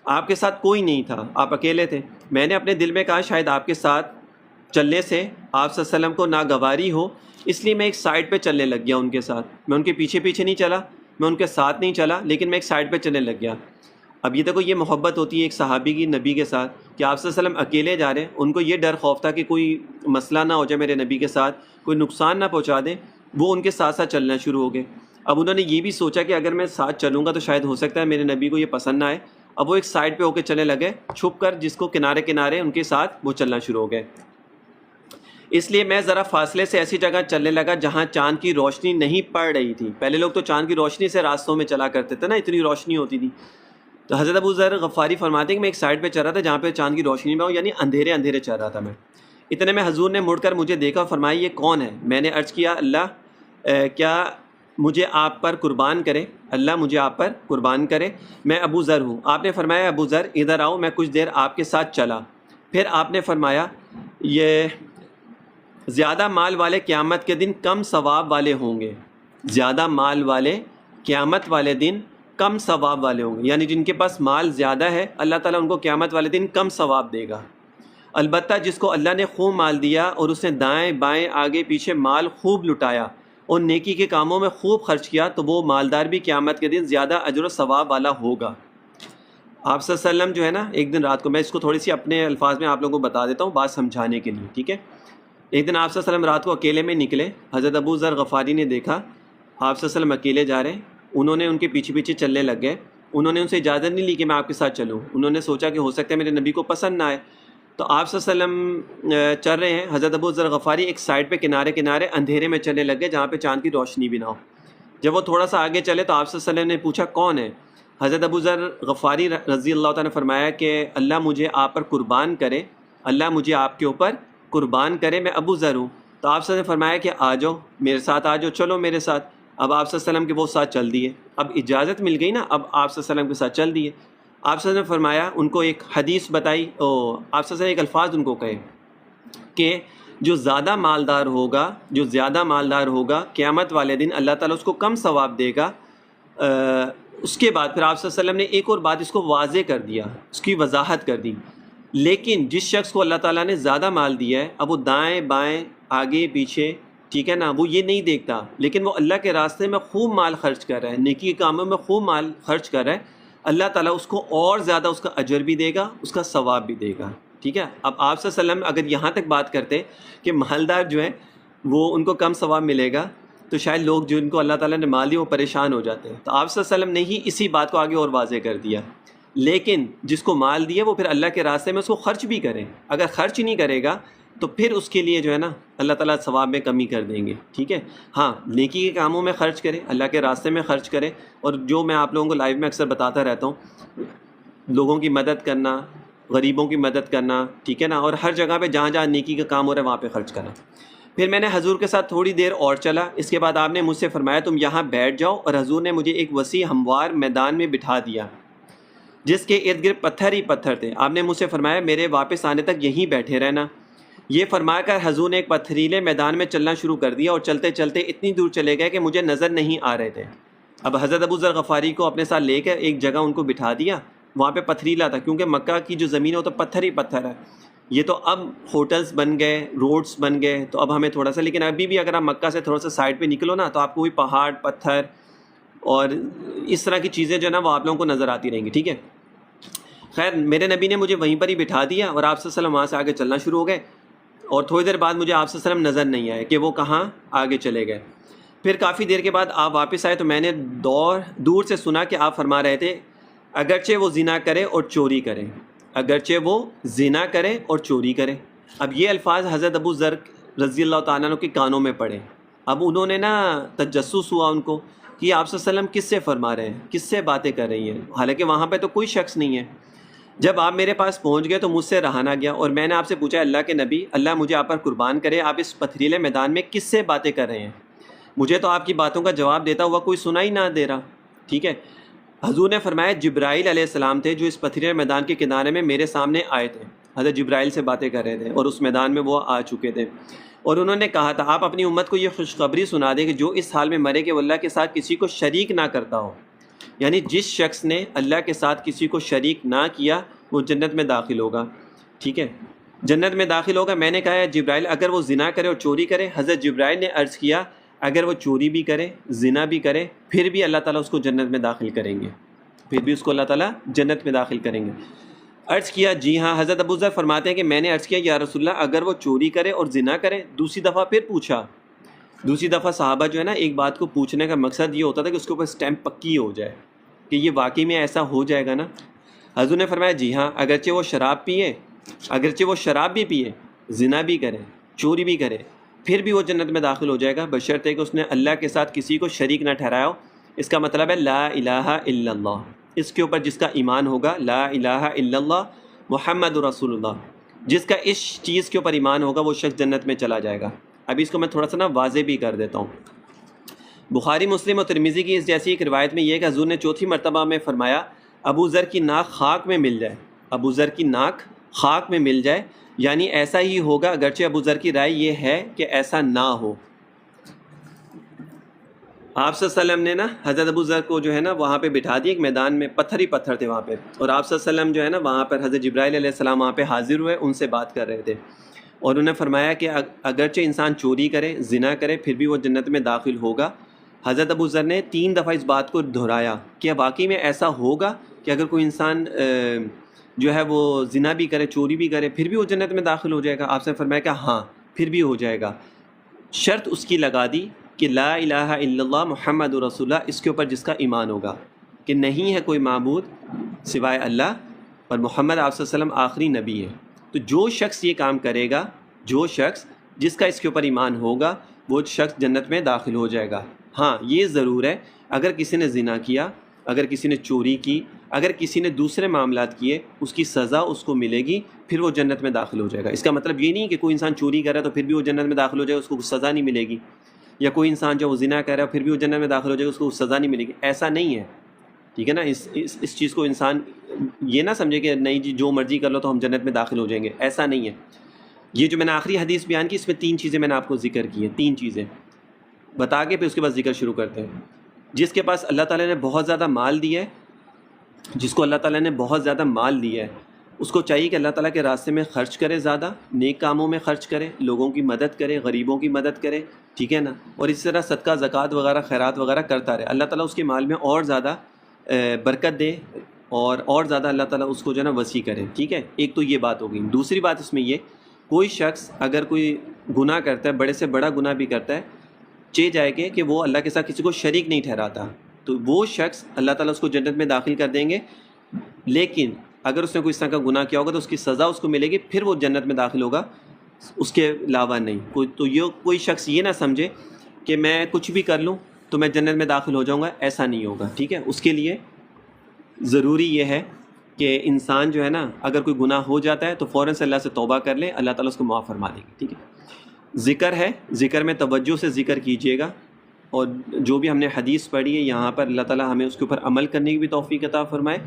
آپ کے ساتھ کوئی نہیں تھا، آپ اکیلے تھے. میں نے اپنے دل میں کہا شاید آپ کے ساتھ چلنے سے آپ صلی اللہ علیہ وسلم کو ناگواری ہو، اس لیے میں ایک سائڈ پہ چلنے لگ گیا ان کے ساتھ. میں ان کے پیچھے نہیں چلا، میں ان کے ساتھ نہیں چلا، لیکن میں ایک سائڈ پہ چلنے لگ گیا. اب یہ دیکھو، یہ محبت ہوتی ہے ایک صحابی کی نبی کے ساتھ کہ آپ صلی اللہ علیہ وسلم اکیلے جا رہے ہیں. ان کو یہ ڈر خوف تھا کہ کوئی مسئلہ نہ ہو جائے میرے نبی کے ساتھ، کوئی نقصان نہ پہنچا دیں. وہ ان کے ساتھ ساتھ چلنا شروع ہو گئے. اب انہوں نے یہ بھی سوچا کہ اگر میں ساتھ چلوں گا تو شاید ہو سکتا ہے میرے نبی کو یہ پسند نہ آئے. اب وہ ایک سائڈ پہ ہو کے چلنے لگے چھپ کر، جس کو کنارے ان کے ساتھ وہ چلنا شروع ہو گئے. اس لیے میں ذرا فاصلے سے ایسی جگہ چلنے لگا جہاں چاند کی روشنی نہیں پڑ رہی تھی. پہلے لوگ تو چاند کی روشنی سے راستوں میں چلا کرتے تھے نا، اتنی روشنی ہوتی تھی. تو حضرت ابو ذر غفاری فرماتے ہیں کہ میں ایک سائڈ پہ چل رہا تھا جہاں پہ چاند کی روشنی میں ہو، یعنی اندھیرے چل رہا تھا میں. اتنے میں حضور نے مڑ کر مجھے دیکھا اور فرمایا یہ کون ہے؟ میں نے عرض کیا اللہ کیا مجھے آپ پر قربان کرے، اللہ مجھے آپ پر قربان کرے، میں ابو ذر ہوں. آپ نے فرمایا ابو ذر ادھر آؤ. میں کچھ دیر آپ کے ساتھ چلا. پھر آپ نے فرمایا یہ زیادہ مال والے قیامت کے دن کم ثواب والے ہوں گے. زیادہ مال والے قیامت والے دن کم ثواب والے ہوں گے، یعنی جن کے پاس مال زیادہ ہے اللہ تعالیٰ ان کو قیامت والے دن کم ثواب دے گا. البتہ جس کو اللہ نے خوب مال دیا اور اس نے دائیں بائیں آگے پیچھے مال خوب لٹایا اور نیکی کے کاموں میں خوب خرچ کیا تو وہ مالدار بھی قیامت کے دن زیادہ اجر و ثواب والا ہوگا. آپ صلی اللہ علیہ وسلم جو ہے نا ایک دن رات کو، میں اس کو تھوڑی سی اپنے الفاظ میں آپ لوگوں کو بتا دیتا ہوں بات سمجھانے کے لیے. ٹھیک ہے. ایک دن آپ صلی اللہ علیہ وسلم رات کو اکیلے میں نکلے. حضرت ابو ذر غفاری نے دیکھا آپ صلی اللہ علیہ وسلم اکیلے جا رہے ہیں. انہوں نے ان کے پیچھے چلنے لگ گئے. انہوں نے ان سے اجازت نہیں لی کہ میں آپ کے ساتھ چلوں. انہوں نے سوچا کہ ہو سکتا ہے میرے نبی کو پسند نہ آئے. تو آپ صلی اللہ علیہ وسلم چل رہے ہیں. حضرت ابو ذر غفاری ایک سائڈ پہ کنارے اندھیرے میں چلنے لگ گئے جہاں پہ چاند کی روشنی بھی نہ ہو. جب وہ تھوڑا سا آگے چلے تو آپ صلی اللہ علیہ وسلم نے پوچھا کون ہے؟ حضرت ابو ذر غفاری رضی اللہ تعالیٰ نے فرمایا کہ اللہ مجھے آپ پر قربان کرے، اللہ مجھے آپ کے اوپر قربان کرے، میں ابو ذر ہوں. تو آپ صلی اللہ علیہ وسلم نے فرمایا کہ آ جاؤ میرے ساتھ، آ جاؤ، چلو میرے ساتھ. اب آپ صلی اللہ علیہ وسلم کے وہ ساتھ چل دیے. اب اجازت مل گئی نا، اب آپ صلی اللہ علیہ وسلم کے ساتھ چل دیے. آپ صلی اللہ علیہ وسلم نے فرمایا، ان کو ایک حدیث بتائی، آپ صلی اللہ علیہ وسلم ایک الفاظ ان کو کہے کہ جو زیادہ مالدار ہوگا قیامت والے دن اللہ تعالیٰ اس کو کم ثواب دے گا. اس کے بعد پھر آپ صلی اللہ علیہ وسلم نے ایک اور بات اس کو واضح کر دیا، اس کی وضاحت کر دی. لیکن جس شخص کو اللہ تعالیٰ نے زیادہ مال دیا ہے، اب وہ دائیں بائیں آگے پیچھے، ٹھیک ہے نا، وہ یہ نہیں دیکھتا، لیکن وہ اللہ کے راستے میں خوب مال خرچ کر رہا ہے، نیکی کے کاموں میں خوب مال خرچ کر رہا ہے، اللہ تعالیٰ اس کو اور زیادہ اس کا اجر بھی دے گا، اس کا ثواب بھی دے گا. ٹھیک ہے. اب آپ صلی اللہ علیہ وسلم اگر یہاں تک بات کرتے کہ مالدار جو ہیں وہ ان کو کم ثواب ملے گا تو شاید لوگ جن کو اللہ تعالیٰ نے مال دیا وہ پریشان ہو جاتے ہیں. تو آپ صلی اللہ علیہ وسلم نے ہی اسی بات کو آگے اور واضح کر دیا. لیکن جس کو مال دیا وہ پھر اللہ کے راستے میں اس کو خرچ بھی کرے. اگر خرچ نہیں کرے گا تو پھر اس کے لیے جو ہے نا اللہ تعالیٰ ثواب میں کمی کر دیں گے. ٹھیک ہے. ہاں، نیکی کے کاموں میں خرچ کرے، اللہ کے راستے میں خرچ کرے. اور جو میں آپ لوگوں کو لائیو میں اکثر بتاتا رہتا ہوں، لوگوں کی مدد کرنا، غریبوں کی مدد کرنا، ٹھیک ہے نا، اور ہر جگہ پہ جہاں جہاں نیکی کا کام ہو رہا ہے وہاں پہ خرچ کرنا. پھر میں نے حضور کے ساتھ تھوڑی دیر اور چلا. اس کے بعد آپ نے مجھ سے فرمایا تم یہاں بیٹھ جاؤ، اور حضور نے مجھے ایک وسیع ہموار میدان میں بٹھا دیا جس کے ارد گرد پتھر ہی پتھر تھے. آپ نے مجھ سے فرمایا میرے واپس آنے تک یہیں بیٹھے رہنا. یہ فرما کر حضور نے ایک پتھریلے میدان میں چلنا شروع کر دیا اور چلتے چلتے اتنی دور چلے گئے کہ مجھے نظر نہیں آ رہے تھے۔ اب حضرت ابو ذر غفاری کو اپنے ساتھ لے کر ایک جگہ ان کو بٹھا دیا، وہاں پہ پتھریلا تھا، کیونکہ مکہ کی جو زمین ہے وہ تو پتھر ہی پتھر ہے۔ یہ تو اب ہوٹلز بن گئے، روڈز بن گئے، تو اب ہمیں تھوڑا سا، لیکن ابھی بھی اگر آپ مکہ سے تھوڑا سا سائڈ پہ نکلو نا تو آپ کو وہی پہاڑ، پتھر اور اس طرح کی چیزیں جو ہے نا وہ آپ لوگوں کو نظر آتی رہیں گی، ٹھیک ہے۔ خیر میرے نبی نے مجھے وہیں پر ہی بٹھا دیا اور آپ صلی اللہ علیہ وسلم وہاں سے آگے چلنا شروع ہو گئے، اور تھوڑی دیر بعد مجھے آپ صلی اللہ علیہ وسلم نظر نہیں آئے کہ وہ کہاں آگے چلے گئے۔ پھر کافی دیر کے بعد آپ واپس آئے تو میں نے دور سے سنا کہ آپ فرما رہے تھے اگرچہ وہ زنا کرے اور چوری کرے، اگرچہ وہ زنا کرے اور چوری کرے۔ اب یہ الفاظ حضرت ابو ذر رضی اللہ تعالیٰ عنہ کے کانوں میں پڑے۔ اب انہوں نے نا تجسس ہوا ان کو کہ آپ صلی اللہ علیہ وسلم کس سے فرما رہے ہیں، کس سے باتیں کر رہی ہیں، حالانکہ وہاں پہ تو کوئی شخص نہیں ہے۔ جب آپ میرے پاس پہنچ گئے تو مجھ سے رہا نہ گیا، اور میں نے آپ سے پوچھا اللہ کے نبی، اللہ مجھے آپ پر قربان کرے، آپ اس پتھریلے میدان میں کس سے باتیں کر رہے ہیں؟ مجھے تو آپ کی باتوں کا جواب دیتا ہوا کوئی سنا ہی نہ دے رہا، ٹھیک ہے۔ حضور نے فرمایا جبرائیل علیہ السلام تھے جو اس پتھریلے میدان کے کنارے میں میرے سامنے آئے تھے، حضرت جبرائیل سے باتیں کر رہے تھے اور اس میدان میں وہ آ چکے تھے، اور انہوں نے کہا تھا آپ اپنی امت کو یہ خوشخبری سنا دیں کہ جو اس حال میں مرے کہ وہ اللہ کے ساتھ کسی کو شریک نہ کرتا ہو، یعنی جس شخص نے اللہ کے ساتھ کسی کو شریک نہ کیا وہ جنت میں داخل ہوگا، ٹھیک ہے، جنت میں داخل ہوگا۔ میں نے کہا ہے جبرائیل اگر وہ زنا کرے اور چوری کرے؟ حضرت جبرائیل نے عرض کیا اگر وہ چوری بھی کرے، زنا بھی کرے، پھر بھی اللہ تعالیٰ اس کو جنت میں داخل کریں گے، پھر بھی اس کو اللہ تعالیٰ جنت میں داخل کریں گے۔ عرض کیا جی ہاں۔ حضرت ابو ذر فرماتے ہیں کہ میں نے عرض کیا یا رسول اللہ اگر وہ چوری کرے اور زنا کرے؟ دوسری دفعہ پھر پوچھا، دوسری دفعہ صحابہ جو ہے نا ایک بات کو پوچھنے کا مقصد یہ ہوتا تھا کہ اس کے اوپر اسٹیمپ پکی ہو جائے کہ یہ واقعی میں ایسا ہو جائے گا نا۔ حضور نے فرمایا جی ہاں، اگرچہ وہ شراب پیے، اگرچہ وہ شراب بھی پیے، زنا بھی کرے، چوری بھی کرے، پھر بھی وہ جنت میں داخل ہو جائے گا بشرطے کہ اس نے اللہ کے ساتھ کسی کو شریک نہ ٹھہرایا ہو۔ اس کا مطلب ہے لا الہ الا اللہ، اس کے اوپر جس کا ایمان ہوگا، لا الہ الا اللہ محمد رسول اللہ، جس کا اس چیز کے اوپر ایمان ہوگا وہ شخص جنت میں چلا جائے گا۔ ابھی اس کو میں تھوڑا سا نا واضح بھی کر دیتا ہوں۔ بخاری، مسلم اور ترمذی کی اس جیسی ایک روایت میں یہ ہے کہ حضور نے چوتھی مرتبہ میں فرمایا ابو ذر کی ناک خاک میں مل جائے، ابو ذر کی ناک خاک میں مل جائے، یعنی ایسا ہی ہوگا، اگرچہ ابو ذر کی رائے یہ ہے کہ ایسا نہ ہو۔ آپ صلی اللہ علیہ وسلم نے نا حضرت ابو ذر کو جو ہے نا وہاں پہ بٹھا دی، ایک میدان میں پتھر ہی پتھر تھے وہاں پہ، اور آپ صلی اللہ علیہ وسلم جو ہے نا وہاں پر حضرت جبرائیل علیہ السلام وہاں پہ حاضر ہوئے، ان سے بات کر رہے تھے، اور انہوں نے فرمایا کہ اگرچہ انسان چوری کرے، زنا کرے، پھر بھی وہ جنت میں داخل ہوگا۔ حضرت ابو ذر نے 3 دفعہ اس بات کو دہرایا کہ واقعی میں ایسا ہوگا کہ اگر کوئی انسان جو ہے وہ زنا بھی کرے، چوری بھی کرے، پھر بھی وہ جنت میں داخل ہو جائے گا؟ آپ سے فرمایا کہ ہاں پھر بھی ہو جائے گا۔ شرط اس کی لگا دی کہ لا الہ الا اللہ محمد رسول اللہ، اس کے اوپر جس کا ایمان ہوگا کہ نہیں ہے کوئی معبود سوائے اللہ، اور محمد آپ صلی اللہ علیہ وسلم آخری نبی ہے۔ تو جو شخص یہ کام کرے گا، جو شخص جس کا اس کے اوپر ایمان ہوگا، وہ شخص جنت میں داخل ہو جائے گا۔ ہاں یہ ضرور ہے اگر کسی نے زنا کیا، اگر کسی نے چوری کی، اگر کسی نے دوسرے معاملات کیے، اس کی سزا اس کو ملے گی، پھر وہ جنت میں داخل ہو جائے گا۔ اس کا مطلب یہ نہیں کہ کوئی انسان چوری کر رہا ہے تو پھر بھی وہ جنت میں داخل ہو جائے گا، اس کو سزا نہیں ملے گی، یا کوئی انسان جو وہ زنا کر رہا ہے پھر بھی وہ جنت میں داخل ہو جائے گا، اس کو سزا نہیں ملے گی، ایسا نہیں ہے، ٹھیک ہے نا۔ اس چیز کو انسان یہ نہ سمجھے کہ نہیں جی جو مرضی کر لو تو ہم جنت میں داخل ہو جائیں گے، ایسا نہیں ہے۔ یہ جو میں نے آخری حدیث بیان کی اس میں 3 چیزیں میں نے آپ کو ذکر کی ہیں، 3 چیزیں بتا کے پھر اس کے بعد ذکر شروع کرتے ہیں۔ جس کے پاس اللہ تعالیٰ نے بہت زیادہ مال دیا ہے، جس کو اللہ تعالیٰ نے بہت زیادہ مال دیا ہے، اس کو چاہیے کہ اللہ تعالیٰ کے راستے میں خرچ کرے، زیادہ نیک کاموں میں خرچ کرے، لوگوں کی مدد کرے، غریبوں کی مدد کرے، ٹھیک ہے نا، اور اس طرح صدقہ، زکوٰۃ وغیرہ، خیرات وغیرہ کرتا رہے۔ اللہ تعالیٰ اس کے مال میں اور زیادہ برکت دے، اور زیادہ اللہ تعالیٰ اس کو جو ہے نا وسیع کرے، ٹھیک ہے۔ ایک تو یہ بات ہوگی۔ دوسری بات اس میں یہ، کوئی شخص اگر کوئی گناہ کرتا ہے، بڑے سے بڑا گناہ بھی کرتا ہے، جائے کہ وہ اللہ کے ساتھ کسی کو شریک نہیں ٹھہراتا، تو وہ شخص اللہ تعالیٰ اس کو جنت میں داخل کر دیں گے۔ لیکن اگر اس نے کوئی اس طرح کا گناہ کیا ہوگا تو اس کی سزا اس کو ملے گی، پھر وہ جنت میں داخل ہوگا، اس کے علاوہ نہیں کوئی شخص یہ نہ سمجھے کہ میں کچھ بھی کر لوں تو میں جنت میں داخل ہو جاؤں گا، ایسا نہیں ہوگا، ٹھیک ہے۔ اس کے لیے ضروری یہ ہے کہ انسان جو ہے نا اگر کوئی گناہ ہو جاتا ہے تو فوراً سے اللہ سے توبہ کر لے، اللہ تعالیٰ اس کو معاف فرما دے گی، ٹھیک ہے۔ ذکر ہے، ذکر میں توجہ سے ذکر کیجیے گا، اور جو بھی ہم نے حدیث پڑھی ہے یہاں پر اللہ تعالیٰ ہمیں اس کے اوپر عمل کرنے کی بھی توفیق عطا فرمائے،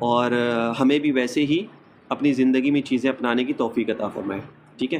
اور ہمیں بھی ویسے ہی اپنی زندگی میں چیزیں اپنانے کی توفیق عطا فرمائے، ٹھیک ہے۔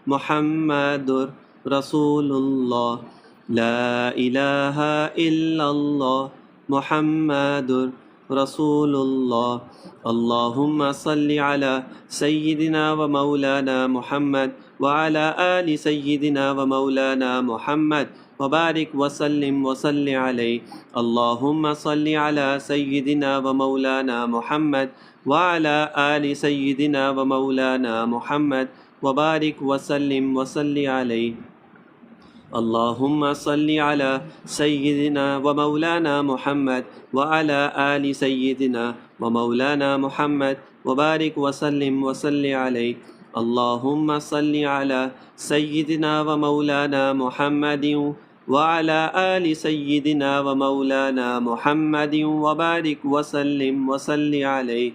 محمد رسول اللہ لا الہ الا اللہ محمد رسول اللہ اللہم صلی علی سیدنا و مولانا محمد وعلی آل سیدنا و مولانا محمد وبارک وسلم وصلی علیہ اللہم صلی علی سیدنا و مولانا محمد وعلی آل سیدنا و مولانا محمد وبارک وسلم وصلی علیہ اللہم صلی علی سیدنا و مولانا محمد وعلی آل سیدنا و مولانا محمد وبارک وسلم وصلی علیہ اللہم صلی علی سیدنا و مولانا محمد وعلی آل سیدنا و مولانا محمد وبارک وسلم وصلی علیہ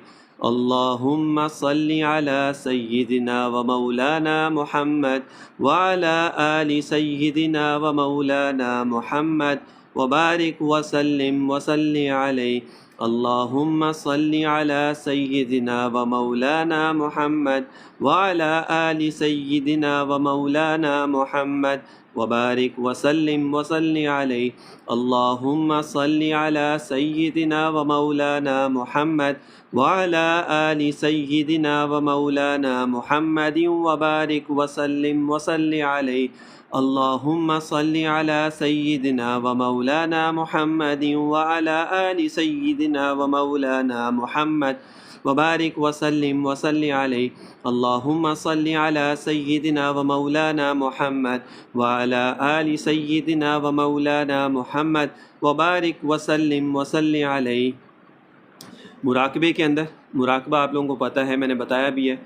اللہم صلی علی سیدنا و مولانا محمد وعلی آل سیدنا و مولانا محمد وبارک وسلم وصلی علیہ اللہم صلی علی سیدنا و مولانا محمد وعلی آل سیدنا و مولانا محمد وبارک وسلم وصلی علیہ اللہم صلی علی سیدنا و مولانا محمد وعلی آل سیدنا و مولانا محمد وبارک وسلم وصلی علیہ اللہم صلی علی سیدنا و مولانا محمد وعلی آل سیدنا و مولانا محمد وبارک وسلم وصلی علیہ اللہم صلی علی سیدنا و مولانا محمد وعلی آل سیدنا و مولانا محمد وبارک وسلم وصلی علیہ۔ مراقبے کے اندر، مراقبہ آپ لوگوں کو پتہ ہے، میں نے بتایا بھی ہے،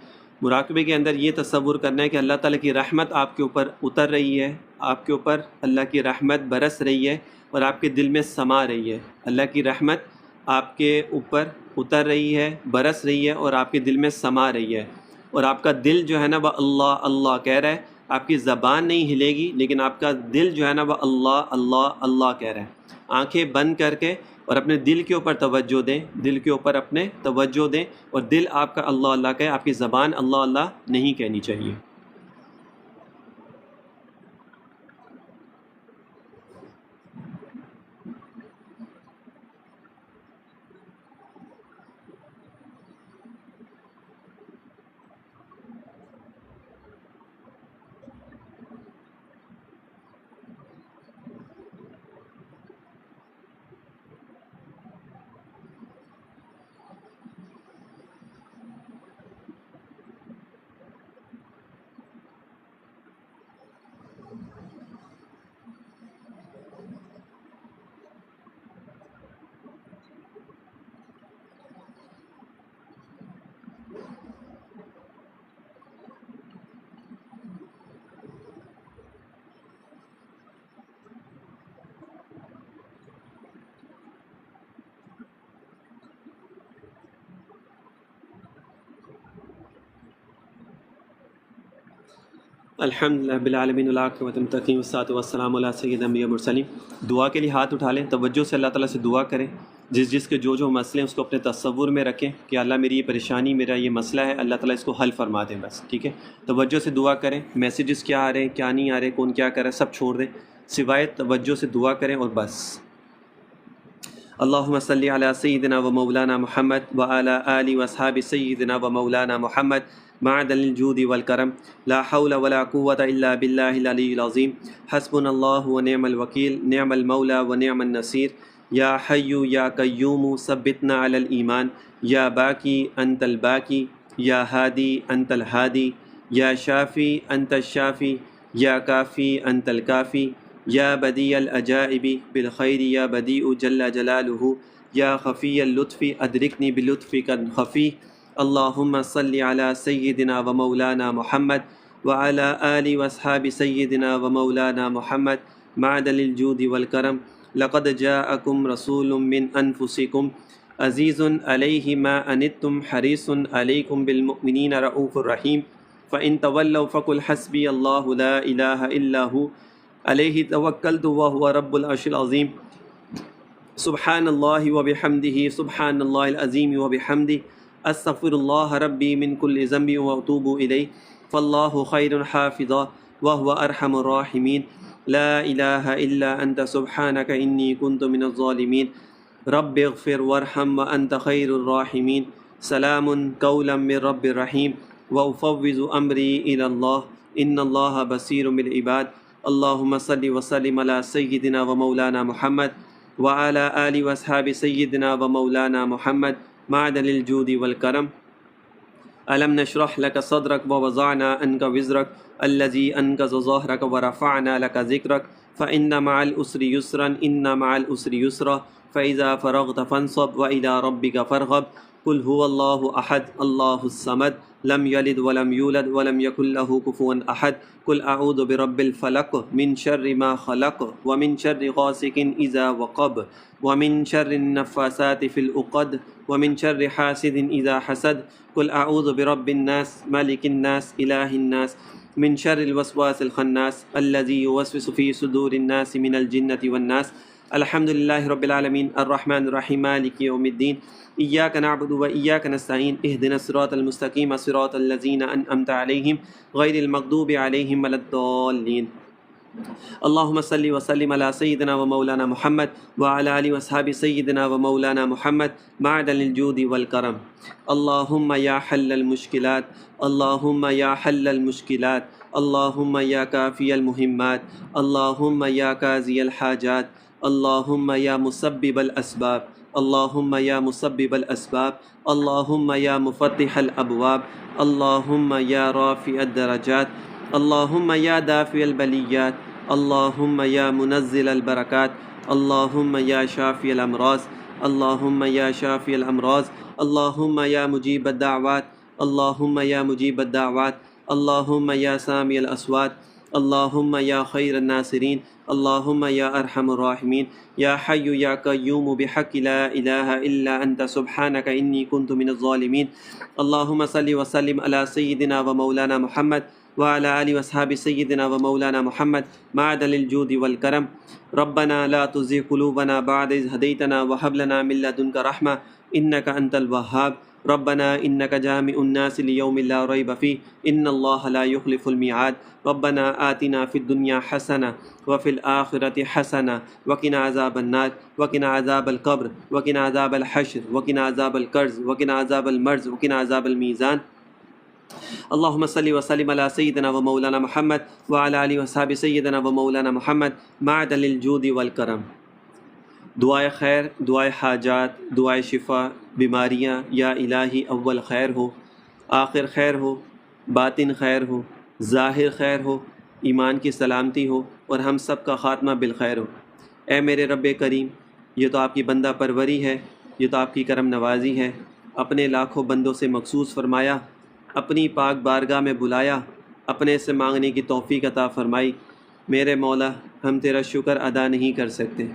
مراقبے کے اندر یہ تصور کرنا ہے کہ اللہ تعالیٰ کی رحمت آپ کے اوپر اتر رہی ہے، آپ کے اوپر اللہ کی رحمت برس رہی ہے اور آپ کے دل میں سما رہی ہے۔ اللہ کی رحمت آپ کے اوپر اتر رہی ہے، برس رہی ہے اور آپ کے دل میں سما رہی ہے، اور آپ کا دل جو ہے نا وہ اللہ اللہ کہہ رہا ہے۔ آپ کی زبان نہیں ہلے گی لیکن آپ کا دل جو ہے نا وہ اللہ اللہ اللہ کہہ رہا ہے۔ آنکھیں بند کر کے اور اپنے دل کے اوپر توجہ دیں، دل کے اوپر اپنے توجہ دیں، اور دل آپ کا اللہ اللہ کہے، آپ کی زبان اللہ اللہ نہیں کہنی چاہیے۔ الحمدللہ رب العالمین والعاقبۃ للمتقین والصلاۃ والسلام علی سیدنا الانبیاء والمرسلین۔ دعا کے لیے ہاتھ اٹھا لیں، توجہ سے اللہ تعالیٰ سے دعا کریں، جس کے جو مسئلے ہیں اس کو اپنے تصور میں رکھیں کہ اللہ میری یہ پریشانی، میرا یہ مسئلہ ہے، اللہ تعالیٰ اس کو حل فرما دیں بس، ٹھیک ہے۔ توجہ سے دعا کریں، میسیجز کیا آ رہے ہیں کیا نہیں آ رہے، کون کیا کر رہا ہے، سب چھوڑ دیں، سوائے توجہ سے دعا کریں اور بس۔ اللہم صلی علی سیدنا و مولانا محمد وعلی آل و اصحاب سیدنا و مولانا محمد معدن الجود والکرم لا حول ولا قوة الا باللہ العلی العظیم حسبنا اللہ و نعم الوکیل نعم المولا و نعم النصیر یا حی یا قیوم ثبتنا علی الایمان یا باقی انت الباقی یا ہادی انت الہادی یا شافی انت الشافی یا کافی انت الکافی یا بدیع العجائب بالخیر یا بدیع جل جلالہ یا خفی اللطف ادرکنی بلطفک الخفی اللہم صلی علی سیدنا و مولانا محمد وعلی آل و اصحاب سیدنا و مولانا محمد معدن الجود والکرم لقد جاءکم رسول من انفسکم عزیز علیہ ما عنتم حریص علیکم بالمؤمنین رؤوف الرحیم فإن تولوا فقل حسبی اللہ لا الہ الا ہو علیہ توکلت وہو رب العرش العظیم سبحان اللہ وبحمدہ سبحان اللہ العظیم وبحمدہ استغفر اللہ ربی من کل ذنب واتوب الیہ فاللہ خیر حافظا وهو ارحم الراحمین لا الہ الا انت سبحانک انی کنت من الظالمین رب اغفر وارحم وانت خیر الراحمین سلام قولا من رب الرحیم وافوض امری الی اللہ ان اللہ بصیر بالعباد اللہم صلی وسلم علی سیدنا و مولانا محمد وعلی آل واصحاب سیدنا و مولانا محمد معدن الجود والکرم ألم نشرح لك صدرك ووضعنا عنك وزرك الذي أنقض ظهرك ورفعنا لك ذكرك فإن مع العسر يسرا إن مع العسر يسرا فإذا فرغت فانصب وإلى ربك فارغب قل هو الله أحد الله الصمد لم يلد ولم يولد ولم يكن له كفوا أحد قل أعوذ برب الفلق من شر ما خلق ومن شر غاسق إذا وقب ومن شر النفاسات في العقد ومن شر حاسد إذا حسد قل أعوذ برب الناس ملك الناس إله الناس من شر الوسواس الخناس الذي يوسوس في صدور الناس من الجنة والناس الحمد لله رب العالمين الرحمن الرحيم مالك يوم الدين إياك نعبد وإياك نستعين اهدنا الصراط المستقيم صراط الذين أنعمت عليهم غير المغضوب عليهم ولا الضالين اللهم صل وسلم على سيدنا ومولانا محمد وعلى آله وأصحاب سيدنا ومولانا محمد معدن الجود والكرم اللهم يا حل المشكلات اللهم يا حل المشكلات اللهم يا كافي المهمات اللهم يا قاضي الحاجات اللهم يا مسبب الأسباب اللهم يا مسبب الأسباب اللهم يا مفتح الأبواب اللهم يا رافع الدرجات اللهم يا دافع البليات اللهم يا منزل البركات اللهم يا شافي الأمراض اللهم يا شافي الأمراض اللهم يا مجيب الدعوات اللهم يا مجيب الدعوات اللهم يا سامي الأصوات اللهم يا خير الناصرين اللهم يا أرحم الراحمين يا حي يا قيوم بحق لا إله إلا أنت سبحانك إني كنت من الظالمين اللهم صل وسلم على سيدنا ومولانا محمد وعلى آله وأصحاب سيدنا ومولانا محمد معدن الجود والكرم ربنا لا تزغ قلوبنا بعد إذ هديتنا وهب لنا من لدنك رحمة إنك أنت الوهاب ربنا إنك جامع الناس ليوم لا ريب فيه إن الله لا يخلف الميعاد ربنا آتنا في الدنيا حسنة وفي الآخرة حسنة وقنا عذاب النار وقنا عذاب القبر وقنا عذاب الحشر وقنا عذاب القرز وقنا عذاب المرز وقنا عذاب الميزان اللهم صل وسلم على سيدنا ومولانا محمد وعلى آله وصحبه سيدنا ومولانا محمد معدن الجود والكرم دعائے خیر، دعائے حاجات، دعائے شفا، بیماریاں، یا الہی اول خیر ہو، آخر خیر ہو، باطن خیر ہو، ظاہر خیر ہو، ایمان کی سلامتی ہو اور ہم سب کا خاتمہ بالخیر ہو۔ اے میرے رب کریم، یہ تو آپ کی بندہ پروری ہے، یہ تو آپ کی کرم نوازی ہے، اپنے لاکھوں بندوں سے مخصوص فرمایا، اپنی پاک بارگاہ میں بلایا، اپنے سے مانگنے کی توفیق عطا فرمائی۔ میرے مولا، ہم تیرا شکر ادا نہیں کر سکتے۔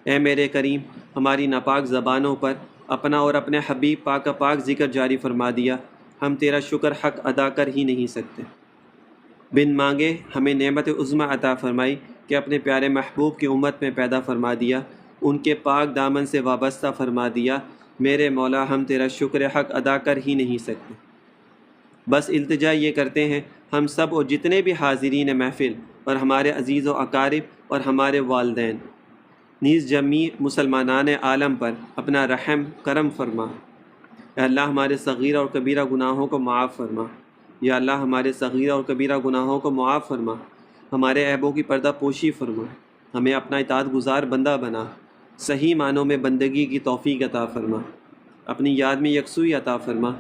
اے میرے کریم، ہماری ناپاک زبانوں پر اپنا اور اپنے حبیب پاک کا پاک ذکر جاری فرما دیا، ہم تیرا شکر حق ادا کر ہی نہیں سکتے۔ بن مانگے ہمیں نعمت عظمیٰ عطا فرمائی کہ اپنے پیارے محبوب کی امت میں پیدا فرما دیا، ان کے پاک دامن سے وابستہ فرما دیا۔ میرے مولا، ہم تیرا شکر حق ادا کر ہی نہیں سکتے۔ بس التجا یہ کرتے ہیں ہم سب اور جتنے بھی حاضرین محفل اور ہمارے عزیز و اقارب اور ہمارے والدین نیز جمیع مسلمانان عالم پر اپنا رحم کرم فرما۔ اے اللہ، ہمارے صغیرہ اور کبیرہ گناہوں کو معاف فرما۔ یا اللہ، ہمارے صغیرہ اور کبیرہ گناہوں کو معاف فرما، ہمارے عیبوں کی پردہ پوشی فرما، ہمیں اپنا اطاعت گزار بندہ بنا، صحیح معنوں میں بندگی کی توفیق عطا فرما، اپنی یاد میں یکسوئی عطا فرما،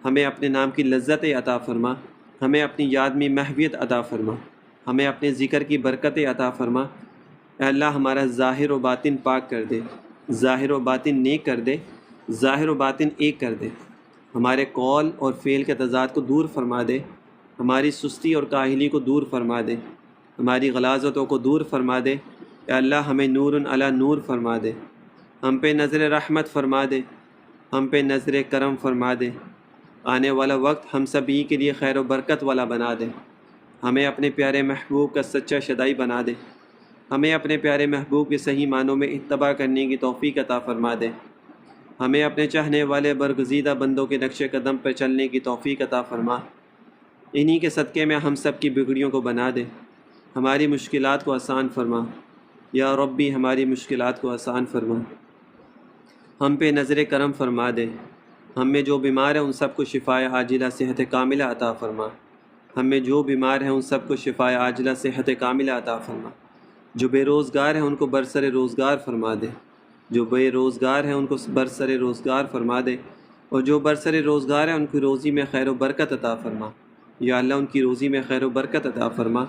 ہمیں اپنے نام کی لذت عطا فرما، ہمیں اپنی یاد میں محویت عطا فرما، ہمیں اپنے ذکر کی برکت عطا فرما۔ اے اللہ، ہمارا ظاہر و باطن پاک کر دے، ظاہر و باطن نیک کر دے، ظاہر و باطن ایک کر دے، ہمارے قول اور فعل کے تضاد کو دور فرما دے، ہماری سستی اور کاہلی کو دور فرما دے، ہماری غلاظتوں کو دور فرما دے۔ اے اللہ، ہمیں نور علی نور فرما دے، ہم پہ نظر رحمت فرما دے، ہم پہ نظر کرم فرما دے۔ آنے والا وقت ہم سبھی کے لیے خیر و برکت والا بنا دے، ہمیں اپنے پیارے محبوب کا سچا شدائی بنا دے، ہمیں اپنے پیارے محبوب کے صحیح معنوں میں اتباع کرنے کی توفیق عطا فرما دے، ہمیں اپنے چاہنے والے برگزیدہ بندوں کے نقش قدم پر چلنے کی توفیق عطا فرما۔ انہی کے صدقے میں ہم سب کی بگڑیوں کو بنا دے، ہماری مشکلات کو آسان فرما، یا ربی ہماری مشکلات کو آسان فرما، ہم پہ نظر کرم فرما دے، ہم میں جو بیمار ہیں ان سب کو شفائے عاجلہ صحت کاملہ عطا فرما، ہم میں جو بیمار ہیں ان سب کو شفائے عاجلہ صحت کاملہ عطا فرما، جو بے روزگار ہیں ان کو برسر روزگار فرما دے، جو بے روزگار ہیں ان کو برسر روزگار فرما دے، اور جو برسر روزگار ہیں ان کی روزی میں خیر و برکت عطا فرما، یا اللہ ان کی روزی میں خیر و برکت عطا فرما،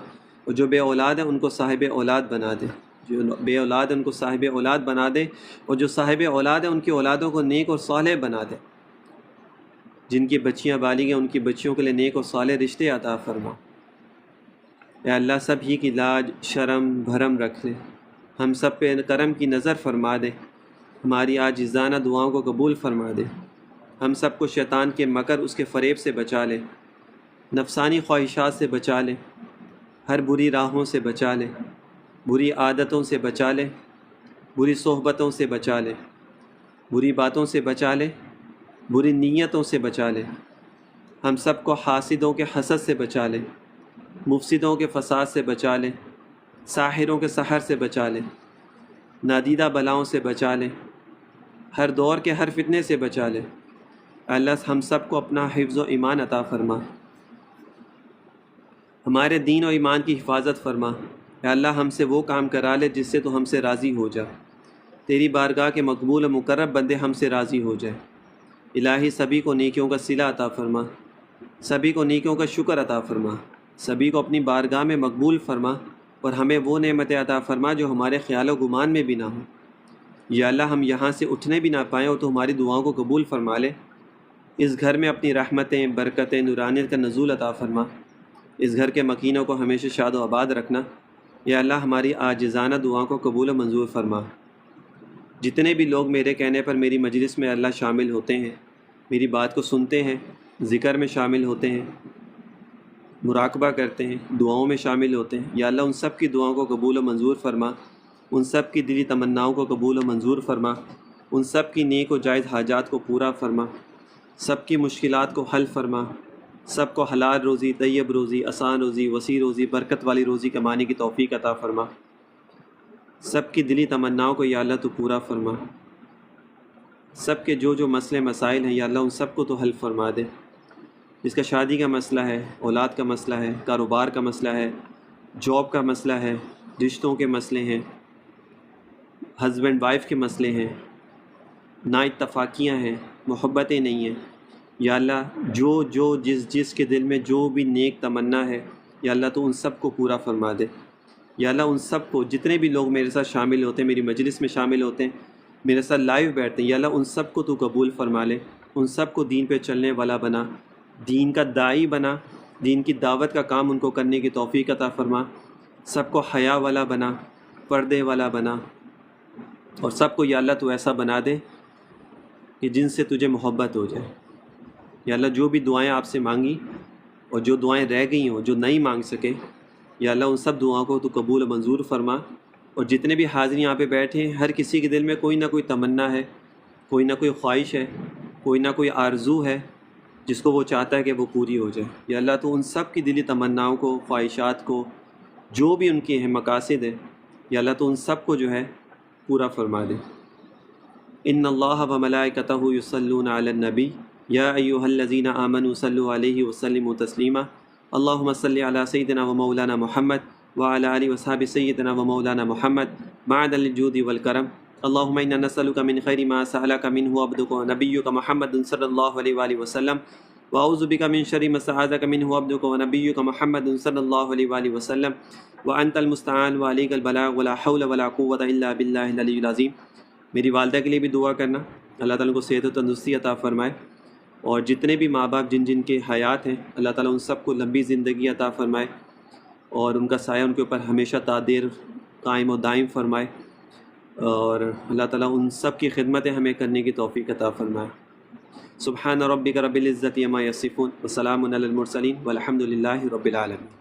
اور جو بے اولاد ہیں ان کو صاحب اولاد بنا دے، جو بے اولاد ہیں ان کو صاحب اولاد بنا دے، اور جو صاحب اولاد ہیں ان کی اولادوں کو نیک اور صالح بنا دے، جن کی بچیاں بالغ ہیں ان کی بچیوں کے لیے نیک اور صالح رشتے عطا فرما۔ اے اللہ سب ہی کی لاج شرم بھرم رکھ لے، ہم سب پہ کرم کی نظر فرما دے، ہماری عاجزانہ دعاؤں کو قبول فرما دے، ہم سب کو شیطان کے مکر اس کے فریب سے بچا لے، نفسانی خواہشات سے بچا لے، ہر بری راہوں سے بچا لے، بری عادتوں سے بچا لے، بری صحبتوں سے بچا لے، بری باتوں سے بچا لے، بری نیتوں سے بچا لے، ہم سب کو حاسدوں کے حسد سے بچا لے، مفسدوں کے فساد سے بچا لے، ساحروں کے سحر سے بچا لے، نادیدہ بلاؤں سے بچا لے، ہر دور کے ہر فتنے سے بچا لے۔ اللہ ہم سب کو اپنا حفظ و ایمان عطا فرما، ہمارے دین و ایمان کی حفاظت فرما۔ اے اللہ ہم سے وہ کام کرا لے جس سے تو ہم سے راضی ہو جا، تیری بارگاہ کے مقبول و مقرب بندے ہم سے راضی ہو جائے۔ الہی سبھی کو نیکیوں کا صلہ عطا فرما، سبھی کو نیکیوں کا شکر عطا فرما، سبھی کو اپنی بارگاہ میں مقبول فرما، اور ہمیں وہ نعمتیں عطا فرما جو ہمارے خیال و گمان میں بھی نہ ہوں۔ یا اللہ ہم یہاں سے اٹھنے بھی نہ پائیں اور تو ہماری دعاؤں کو قبول فرما لے۔ اس گھر میں اپنی رحمتیں برکتیں نورانیت کا نزول عطا فرما، اس گھر کے مکینوں کو ہمیشہ شاد و آباد رکھنا۔ یا اللہ ہماری عاجزانہ دعاؤں کو قبول و منظور فرما۔ جتنے بھی لوگ میرے کہنے پر میری مجلس میں اللہ شامل ہوتے ہیں، میری بات کو سنتے ہیں، ذکر میں شامل ہوتے ہیں، مراقبہ کرتے ہیں، دعاؤں میں شامل ہوتے ہیں، یا اللہ ان سب کی دعاؤں کو قبول و منظور فرما، ان سب کی دلی تمناؤں کو قبول و منظور فرما، ان سب کی نیک و جائز حاجات کو پورا فرما، سب کی مشکلات کو حل فرما، سب کو حلال روزی، طیب روزی، آسان روزی، وسیع روزی، برکت والی روزی کمانے کی توفیق عطا فرما، سب کی دلی تمناؤں کو یا اللہ تو پورا فرما، سب کے جو مسئلے مسائل ہیں یا اللہ ان سب کو تو حل فرما دے۔ جس کا شادی کا مسئلہ ہے، اولاد کا مسئلہ ہے، کاروبار کا مسئلہ ہے، جاب کا مسئلہ ہے، رشتوں کے مسئلے ہیں، ہسبینڈ وائف کے مسئلے ہیں، نا اتفاقیاں ہیں، محبتیں نہیں ہیں، یا اللہ جو جس کے دل میں جو بھی نیک تمنا ہے یا اللہ تو ان سب کو پورا فرما دے۔ یا اللہ ان سب کو، جتنے بھی لوگ میرے ساتھ شامل ہوتے ہیں، میری مجلس میں شامل ہوتے ہیں، میرے ساتھ لائیو بیٹھتے ہیں، یا اللہ ان سب کو تو قبول فرما لے، ان سب کو دین پہ چلنے والا بنا، دین کا داعی بنا، دین کی دعوت کا کام ان کو کرنے کی توفیق عطا فرما، سب کو حیا والا بنا، پردے والا بنا، اور سب کو یا اللہ تو ایسا بنا دے کہ جن سے تجھے محبت ہو جائے۔ یا اللہ جو بھی دعائیں آپ سے مانگی اور جو دعائیں رہ گئی ہوں، جو نہیں مانگ سکے، یا اللہ ان سب دعاؤں کو تو قبول و منظور فرما، اور جتنے بھی حاضرین یہاں پہ بیٹھے ہیں، ہر کسی کے دل میں کوئی نہ کوئی تمنا ہے، کوئی نہ کوئی خواہش ہے، کوئی نہ کوئی آرزو ہے جس کو وہ چاہتا ہے کہ وہ پوری ہو جائے۔ یا اللہ تو ان سب کی دلی تمناؤں کو، خواہشات کو، جو بھی ان کے ہیں مقاصد ہیں، یا اللہ تو ان سب کو جو ہے پورا فرما دے۔ ان اللہ و ملائکتہ یصلون علی النبی یا ایھا الذین آمنوا صلوا علیہ وسلموا تسلیما اللہم صل علی سیدنا و مولانا محمد وعلی آلہ وصحبہ سیدنا و مولانا محمد معدن الجود والکرم اللہم انا نسألک من خیر ما سألک منہ عبدک و نبیک محمد صلی اللہ علیہ وآلہ وسلم واعوذ بک من شر ما استعاذک منہ عبدک و نبیک محمد صلی اللہ علیہ وآلہ وسلم وانت المستعان وعلیک البلاغ ولا حول ولا قوة الا باللہ العلی العظیم۔ میری والدہ کے لیے بھی دعا کرنا، اللہ تعالیٰ کو صحت و تندرستی عطا فرمائے، اور جتنے بھی ماں باپ جن کے حیات ہیں اللہ تعالیٰ ان سب کو لمبی زندگی عطا فرمائے، اور ان کا سایہ ان کے اوپر ہمیشہ تا دیر قائم و دائم فرمائے، اور اللہ تعالیٰ ان سب کی خدمتیں ہمیں کرنے کی توفیق عطا فرمائے۔ سبحان ربک رب العزت عما یصفون وسلام علی المرسلین والحمد للہ رب العالمین۔